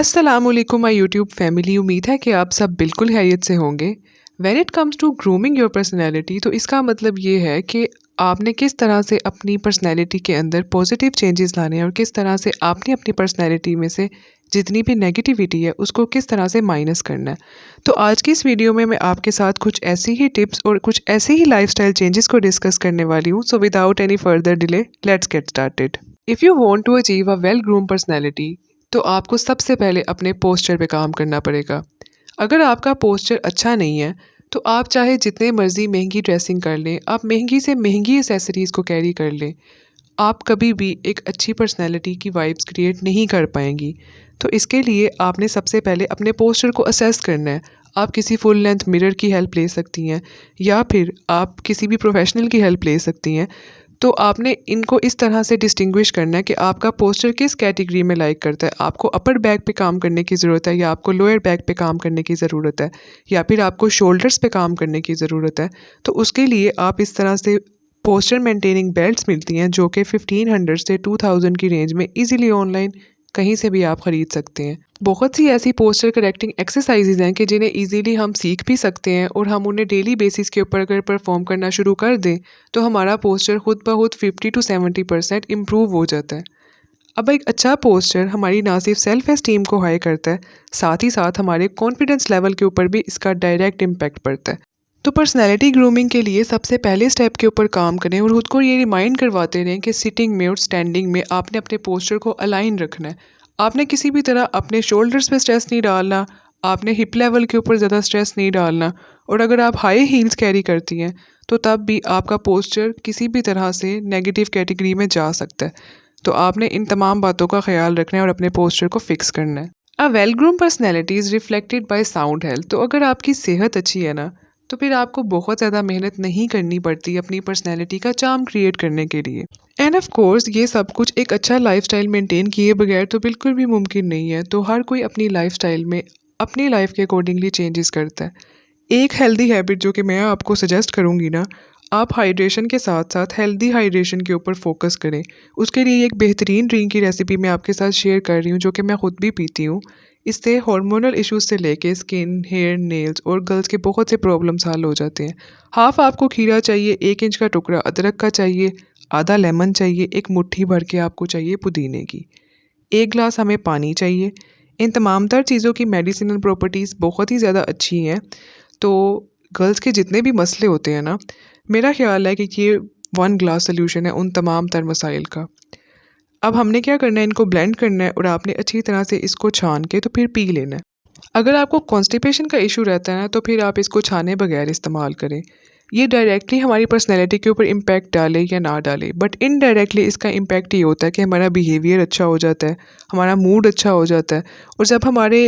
अस्सलामुअलैकुम my YouTube family. उम्मीद है कि आप सब बिल्कुल खैरियत से होंगे। When it comes to grooming your personality, तो इसका मतलब ये है कि आपने किस तरह से अपनी पर्सनैलिटी के अंदर पॉजिटिव चेंजेस लाने हैं और किस तरह से आपने अपनी पर्सनैलिटी में से जितनी भी नेगेटिविटी है उसको किस तरह से माइनस करना है। तो आज की इस वीडियो में मैं आपके साथ कुछ ऐसी ही टिप्स और कुछ ऐसे ही लाइफस्टाइल चेंजेस को डिस्कस करने वाली हूँ। So without any further delay let's get started. If you want to achieve a well groom personality, तो आपको सबसे पहले अपने पोस्चर पे काम करना पड़ेगा। अगर आपका पोस्चर अच्छा नहीं है, तो आप चाहे जितने मर्ज़ी महंगी ड्रेसिंग कर लें, आप महंगी से महंगी एसेसरीज़ को कैरी कर लें, आप कभी भी एक अच्छी पर्सनैलिटी की वाइब्स क्रिएट नहीं कर पाएंगी। तो इसके लिए आपने सबसे पहले अपने पोस्चर को असेस करना है। आप किसी फुल लेंथ मिरर की हेल्प ले सकती हैं या फिर आप किसी भी प्रोफेशनल की हेल्प ले सकती हैं। तो आपने इनको इस तरह से डिस्टिंग्विश करना है कि आपका पोस्चर किस कैटेगरी में लाइक करता है। आपको अपर बैक पे काम करने की ज़रूरत है या आपको लोअर बैक पे काम करने की ज़रूरत है या फिर आपको शोल्डर्स पे काम करने की ज़रूरत है। तो उसके लिए आप इस तरह से पोस्चर मेंटेनिंग बेल्ट्स मिलती हैं जो कि 1500 से 2000 की रेंज में इजीली ऑनलाइन कहीं से भी आप ख़रीद सकते हैं। बहुत सी ऐसी पोस्चर करेक्टिंग एक्सरसाइजेज हैं कि जिन्हें इजीली हम सीख भी सकते हैं और हम उन्हें डेली बेसिस के ऊपर अगर परफॉर्म करना शुरू कर दें तो हमारा पोस्चर खुद ब खुद 50 to 70% इम्प्रूव हो जाता है। अब एक अच्छा पोस्चर हमारी ना सिर्फ सेल्फ एस्टीम को हाई करता है, साथ ही साथ हमारे कॉन्फिडेंस लेवल के ऊपर भी इसका डायरेक्ट इम्पैक्ट पड़ता है। तो पर्सनैलिटी ग्रूमिंग के लिए सबसे पहले स्टेप के ऊपर काम करें और खुद को ये रिमाइंड करवाते रहें कि सिटिंग में और स्टैंडिंग में आपने अपने पोस्चर को अलाइन रखना है। आपने किसी भी तरह अपने शोल्डर्स पे स्ट्रेस नहीं डालना, आपने हिप लेवल के ऊपर ज़्यादा स्ट्रेस नहीं डालना। और अगर आप हाई हील्स कैरी करती हैं तो तब भी आपका पोस्चर किसी भी तरह से नेगेटिव कैटेगरी में जा सकता है। तो आपने इन तमाम बातों का ख्याल रखना है और अपने पोस्चर को फिक्स करना है। अ well groom personality is reflected by sound health. तो अगर आपकी सेहत अच्छी है ना, तो फिर आपको बहुत ज़्यादा मेहनत नहीं करनी पड़ती अपनी पर्सनैलिटी का चार्म क्रिएट करने के लिए। एंड ऑफ कोर्स ये सब कुछ एक अच्छा लाइफस्टाइल मेंटेन किए बगैर तो बिल्कुल भी मुमकिन नहीं है। तो हर कोई अपनी लाइफस्टाइल में अपनी लाइफ के अकॉर्डिंगली चेंजेस करता है। एक हेल्दी हैबिट जो कि मैं आपको सजेस्ट करूँगी ना, आप हाइड्रेशन के साथ साथ हेल्दी हाइड्रेशन के ऊपर फोकस करें। उसके लिए एक बेहतरीन ड्रिंक की रेसिपी मैं आपके साथ शेयर कर रही हूँ जो कि मैं खुद भी पीती हूँ। इससे हार्मोनल इश्यूज से लेके स्किन, हेयर, नेल्स और गर्ल्स के बहुत से प्रॉब्लम्स हल हो जाते हैं। हाफ आपको खीरा चाहिए, 1 इंच का टुकड़ा अदरक का चाहिए, आधा लेमन चाहिए, एक मुट्ठी भर के आपको चाहिए पुदीने की, 1 ग्लास हमें पानी चाहिए। इन तमाम तर चीज़ों की मेडिसिनल प्रॉपर्टीज़ बहुत ही ज़्यादा अच्छी हैं। तो गर्ल्स के जितने भी मसले होते हैं ना, मेरा ख़्याल है कि ये 1 ग्लास सॉल्यूशन है उन तमाम तर मसाइल का। अब हमने क्या करना है, इनको ब्लेंड करना है और आपने अच्छी तरह से इसको छान के तो फिर पी लेना है। अगर आपको कॉन्स्टिपेशन का इशू रहता है ना, तो फिर आप इसको छाने बगैर इस्तेमाल करें। ये डायरेक्टली हमारी पर्सनैलिटी के ऊपर इम्पैक्ट डाले या ना डाले, बट इनडायरेक्टली इसका इम्पैक्ट ये होता है कि हमारा बिहेवियर अच्छा हो जाता है, हमारा मूड अच्छा हो जाता है। और जब हमारे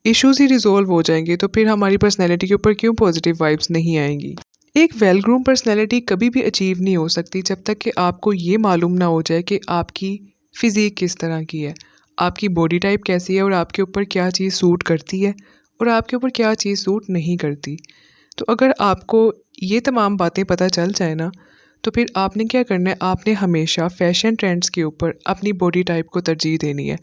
इश्यूज़ ही रिज़ॉल्व हो जाएंगे तो फिर हमारी पर्सनैलिटी के ऊपर क्यों पॉजिटिव वाइब्स नहीं आएंगी। एक वेल ग्रूम पर्सनैलिटी कभी भी अचीव नहीं हो सकती जब तक कि आपको ये मालूम ना हो जाए कि आपकी फ़िज़ीक किस तरह की है, आपकी बॉडी टाइप कैसी है और आपके ऊपर क्या चीज़ सूट करती है और आपके ऊपर क्या चीज़ सूट नहीं करती। तो अगर आपको ये तमाम बातें पता चल जाए ना, तो फिर आपने क्या करना है, आपने हमेशा फ़ैशन ट्रेंड्स के ऊपर अपनी बॉडी टाइप को तरजीह देनी है।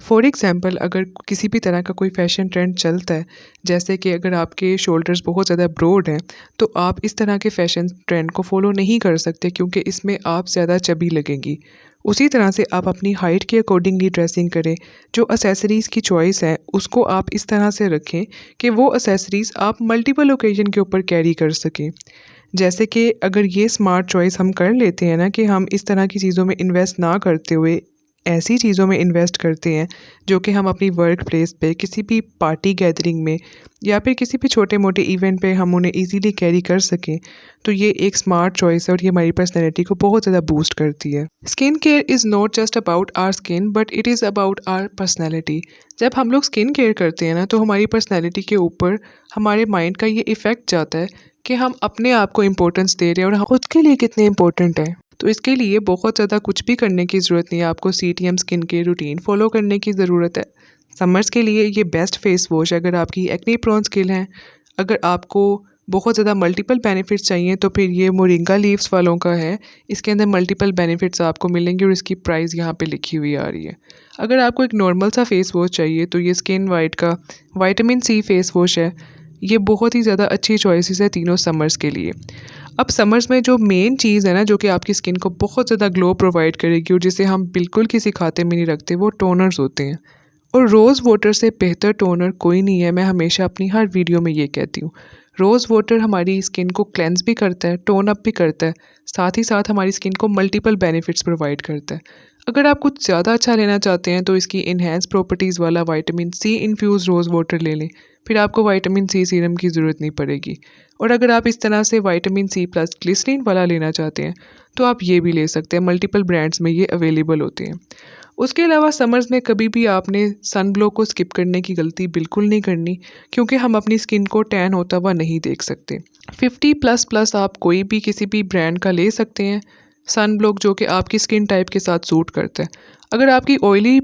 फॉर एग्ज़ाम्पल, अगर किसी भी तरह का कोई फ़ैशन ट्रेंड चलता है, जैसे कि अगर आपके शोल्डर्स बहुत ज़्यादा ब्रॉड हैं, तो आप इस तरह के फ़ैशन ट्रेंड को फ़ॉलो नहीं कर सकते क्योंकि इसमें आप ज़्यादा चबी लगेंगी। उसी तरह से आप अपनी हाइट के अकॉर्डिंगली ड्रेसिंग करें। जो एक्सेसरीज़ की चॉइस है उसको आप इस तरह से रखें कि वो एक्सेसरीज़ आप मल्टीपल ओकेजन के ऊपर कैरी कर सकें। जैसे कि अगर ये स्मार्ट चॉइस हम कर लेते हैं ना कि हम इस तरह की चीज़ों में इन्वेस्ट ना करते हुए ऐसी चीज़ों में इन्वेस्ट करते हैं जो कि हम अपनी वर्क प्लेस पे किसी भी पार्टी गैदरिंग में या फिर किसी भी छोटे मोटे इवेंट पे हम उन्हें इजीली कैरी कर सकें, तो ये एक स्मार्ट चॉइस है और ये हमारी पर्सनैलिटी को बहुत ज़्यादा बूस्ट करती है। Skin care is not just about our skin but it is about our personality. जब हम लोग स्किन केयर करते हैं ना, तो हमारी पर्सनैलिटी के ऊपर हमारे माइंड का ये इफ़ेक्ट जाता है कि हम अपने आप को इम्पोर्टेंस दे रहे हैं और हम खुद के लिए कितने इम्पोर्टेंट हैं। तो इसके लिए बहुत ज़्यादा कुछ भी करने की ज़रूरत नहीं है, आपको CTM skin care routine follow करने की ज़रूरत है। समर्स के लिए ये बेस्ट फेस वॉश, अगर आपकी एक्ने प्रोन स्किन है, अगर आपको बहुत ज़्यादा मल्टीपल बेनिफिट्स चाहिए तो फिर ये मोरिंगा लीव्स वालों का है। इसके अंदर मल्टीपल बेनिफिट्स आपको मिलेंगे और इसकी प्राइस यहाँ पे लिखी हुई आ रही है। अगर आपको एक नॉर्मल सा फेस वॉश चाहिए तो ये स्किन वाइट का विटामिन सी फेस वॉश है। ये बहुत ही ज़्यादा अच्छी चॉइसेस है तीनों समर्स के लिए। अब समर्स में जो मेन चीज़ है ना जो कि आपकी स्किन को बहुत ज़्यादा ग्लो प्रोवाइड करेगी और जिसे हम बिल्कुल किसी खाते में नहीं रखते, वो टोनर्स होते हैं। और रोज़ वाटर से बेहतर टोनर कोई नहीं है। मैं हमेशा अपनी हर वीडियो में ये कहती हूँ। रोज़ वाटर हमारी स्किन को क्लेंस भी करता है, टोन अप भी करता है, साथ ही साथ हमारी स्किन को मल्टीपल बेनिफिट्स प्रोवाइड करता है। अगर आप कुछ ज़्यादा अच्छा लेना चाहते हैं तो इसकी इन्हेंस प्रॉपर्टीज़ वाला vitamin C infuse rose water ले लें, फिर आपको विटामिन सी सीरम की ज़रूरत नहीं पड़ेगी। और अगर आप इस तरह से विटामिन सी प्लस ग्लिसरीन वाला लेना चाहते हैं तो आप ये भी ले सकते हैं। मल्टीपल ब्रांड्स में ये अवेलेबल होते हैं। उसके अलावा समर्स में कभी भी आपने सन ब्लो को स्किप करने की गलती बिल्कुल नहीं करनी, क्योंकि हम अपनी स्किन को टैन होता हुआ नहीं देख सकते। 50++ आप कोई भी किसी भी ब्रांड का ले सकते हैं सन ब्लॉक, जो कि आपकी स्किन टाइप के साथ सूट करता है। अगर आपकी ऑयली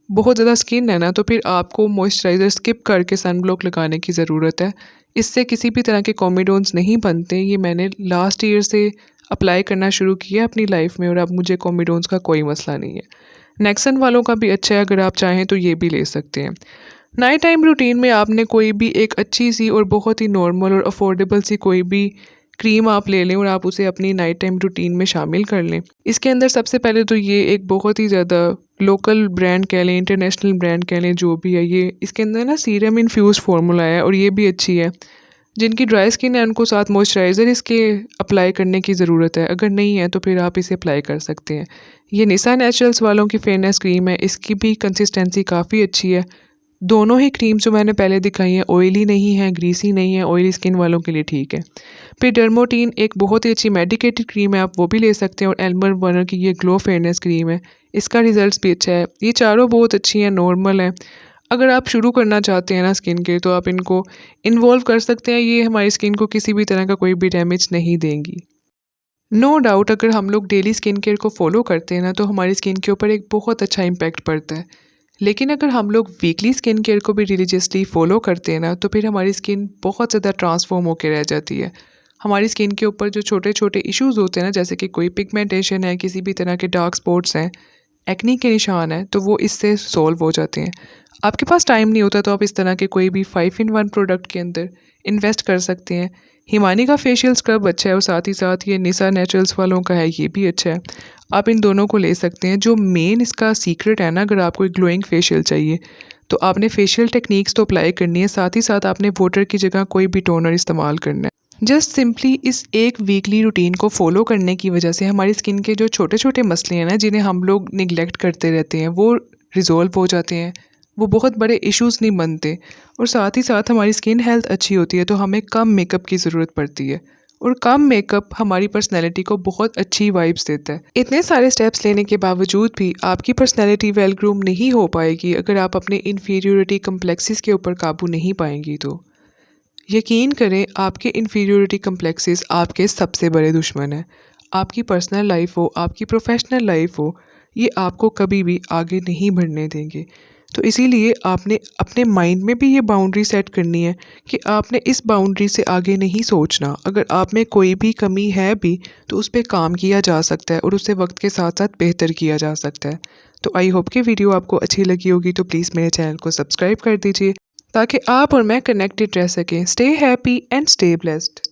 बहुत ज़्यादा स्किन है ना तो फिर आपको मॉइस्चराइज़र स्किप करके सन ब्लॉक लगाने की ज़रूरत है। इससे किसी भी तरह के कॉमेडोन्स नहीं बनते। ये मैंने लास्ट ईयर से अप्लाई करना शुरू किया अपनी लाइफ में और अब मुझे कॉमेडोन्स का कोई मसला नहीं है। नेक्सन वालों का भी अच्छा है, अगर आप चाहें तो ये भी ले सकते हैं। नाइट टाइम रूटीन में आपने कोई भी एक अच्छी सी और बहुत ही नॉर्मल और अफोर्डेबल सी कोई भी क्रीम आप ले लें और आप उसे अपनी नाइट टाइम रूटीन में शामिल कर लें। इसके अंदर सबसे पहले तो ये एक बहुत ही ज़्यादा लोकल ब्रांड कह लें, इंटरनेशनल ब्रांड कह लें, जो भी है, ये इसके अंदर ना सीरम इन्फ्यूज़ फार्मूला है और ये भी अच्छी है। जिनकी ड्राई स्किन है उनको साथ मॉइस्चराइज़र इसके अप्लाई करने की ज़रूरत है। अगर नहीं है तो फिर आप इसे अप्लाई कर सकते हैं। ये निसा नेचुरल्स वालों की फेयरनेस क्रीम है। इसकी भी कंसिस्टेंसी काफ़ी अच्छी है। दोनों ही क्रीम जो मैंने पहले दिखाई हैं ऑयली नहीं है, ग्रीसी नहीं है, ऑयली स्किन वालों के लिए ठीक है। फिर डर्मोटीन एक बहुत ही अच्छी मेडिकेटेड क्रीम है, आप वो भी ले सकते हैं। और एल्मर वर्नर की ये ग्लो फेयरनेस क्रीम है, इसका रिजल्ट भी अच्छा है। ये चारों बहुत अच्छी हैं, नॉर्मल हैं। अगर आप शुरू करना चाहते हैं ना स्किन केयर तो आप इनको इन्वॉल्व कर सकते हैं। ये हमारी स्किन को किसी भी तरह का कोई भी डैमेज नहीं देंगी। नो डाउट अगर हम लोग डेली स्किन केयर को फॉलो करते हैं ना तो हमारी स्किन के ऊपर एक बहुत अच्छा इम्पैक्ट पड़ता है। लेकिन अगर हम लोग वीकली स्किन केयर को भी रिलीजियसली फॉलो करते हैं ना तो फिर हमारी स्किन बहुत ज़्यादा ट्रांसफॉर्म होकर रह जाती है। हमारी स्किन के ऊपर जो छोटे छोटे इश्यूज़ होते हैं ना, जैसे कि कोई पिगमेंटेशन है, किसी भी तरह के डार्क स्पॉट्स हैं, एक्ने के निशान है, तो वो इससे सॉल्व हो जाते हैं। आपके पास टाइम नहीं होता तो आप इस तरह के कोई भी 5-in-1 प्रोडक्ट के अंदर इन्वेस्ट कर सकते हैं। हिमानी का फेशियल स्क्रब अच्छा है और साथ ही साथ ये निसा नेचुरल्स वालों का है, ये भी अच्छा है। आप इन दोनों को ले सकते हैं। जो मेन इसका सीक्रेट है ना, अगर आपको एक ग्लोइंग फेशियल चाहिए तो आपने फेशियल टेक्निक्स तो अप्लाई करनी है, साथ ही साथ आपने वाटर की जगह कोई भी टोनर इस्तेमाल करना है। जस्ट सिंपली इस एक वीकली रूटीन को फॉलो करने की वजह से हमारी स्किन के जो छोटे छोटे मसले हैं ना, जिन्हें हम लोग निगलेक्ट करते रहते हैं, वो रिजॉल्व हो जाते हैं। वो बहुत बड़े इश्यूज़ नहीं बनते और साथ ही साथ हमारी स्किन हेल्थ अच्छी होती है। तो हमें कम मेकअप की ज़रूरत पड़ती है और कम मेकअप हमारी पर्सनैलिटी को बहुत अच्छी वाइब्स देता है। इतने सारे स्टेप्स लेने के बावजूद भी आपकी पर्सनैलिटी वेल ग्रूम नहीं हो पाएगी अगर आप अपने इन्फीरियोरिटी कम्प्लेक्सेस के ऊपर काबू नहीं पाएंगी। तो यकीन करें, आपके इन्फीरियोरिटी कम्प्लेक्सेस आपके सबसे बड़े दुश्मन हैं। आपकी पर्सनल लाइफ हो, आपकी प्रोफेशनल लाइफ हो, ये आपको कभी भी आगे नहीं बढ़ने देंगे। तो इसीलिए आपने अपने माइंड में भी ये बाउंड्री सेट करनी है कि आपने इस बाउंड्री से आगे नहीं सोचना। अगर आप में कोई भी कमी है भी तो उस पर काम किया जा सकता है और उसे वक्त के साथ साथ बेहतर किया जा सकता है। तो आई होप कि वीडियो आपको अच्छी लगी होगी, तो प्लीज़ मेरे चैनल को सब्सक्राइब कर दीजिए ताकि आप और मैं कनेक्टेड रह सकें। Stay happy and stay blessed.